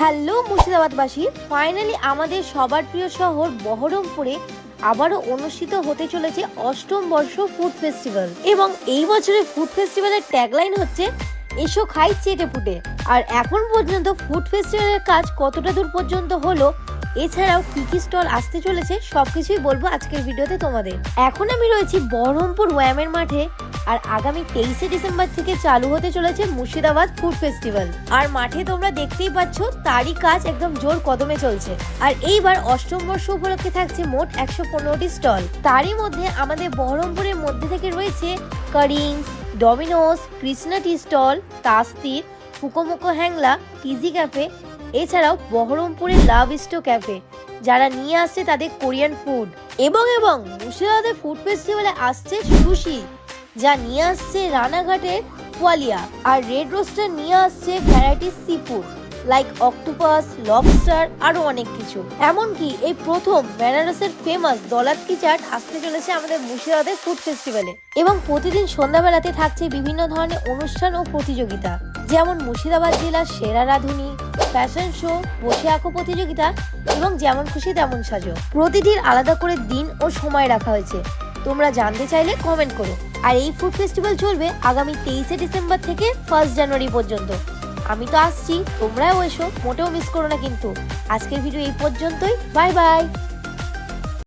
Hello মুর্শিদাবাদবাসী, finally আমাদের সবার প্রিয় শহর বহরমপুরে আবারও অনুষ্ঠিত হতে চলেছে অষ্টম বর্ষ ফুড ফেস্টিভ্যাল। এবং এই বছরের ফুড ফেস্টিভ্যালের ট্যাগলাইন হচ্ছে এসো খাই চেটে পুটে। আর এখন পর্যন্ত ফুড ফেস্টিভ্যালের কাজ কতটা দূর পর্যন্ত হলো, এছাড়াও কি কি স্টল আসতে চলেছে সবকিছুই বলবো আজকের ভিডিওতে তোমাদের। এখন আমি রয়েছি বহরমপুর ওয়ামের মাঠে, আর আগামী 23শে ডিসেম্বর থেকে চালু হতে চলেছে মুর্শিদাবাদ ফুড ফেস্টিভ্যাল। আর মাঠে তোমরা দেখতেই পাচ্ছ তারই কাজ একদম জোর কদমে চলছে। আর এইবার অষ্টম বর্ষ উপলক্ষে থাকছে মোট 115টি স্টল। তারই মধ্যে আমাদের বহরমপুরের মধ্যে থেকে রয়েছে কারিংস, ডমিনোস, কৃষ্ণা টি স্টল, তাস্তির, ফুকোমুকো হ্যাংলা, টিজি ক্যাফে, এছাড়াও বহরমপুরের লাভ স্টো ক্যাফে, যারা নিয়ে আসছে তাদের কোরিয়ান ফুড। এবং মুর্শিদাবাদের ফুড ফেস্টিভ্যালে আসছে সুশি, যা নিয়ে আসছে রানাঘাটের কোয়ালিয়া। আর রেড রোস্টার নিয়ে আসছে variety sea food like octopus, lobster, আরো অনেক কিছু। এমনকি এই প্রথম বেনারসের ফেমাস দলাত্তি চাট আসতে চলেছে আমাদের মুর্শিদাবাদের ফুড ফেস্টিভ্যালে। এবং প্রতিদিন সন্ধ্যাবেলাতে থাকছে বিভিন্ন ধরনের অনুষ্ঠান ও প্রতিযোগিতা, যেমন মুর্শিদাবাদ জেলার সেরা রাঁধুনি, ফ্যাশন শো, বসে আঁকো প্রতিযোগিতা এবং যেমন খুশি তেমন সাজো। প্রতিটির আলাদা করে দিন ও সময় রাখা হয়েছে, তোমরা জানতে চাইলে কমেন্ট করো। আর এই ফুড ফেস্টিভ্যাল চলবে আগামী 23শে ডিসেম্বর থেকে 1 জানুয়ারি পর্যন্ত। আমি তো আসছি, তোমরাও এসো, মোটেও মিস করো না কিন্তু। আজকের ভিডিও এই পর্যন্তই, বাই বাই।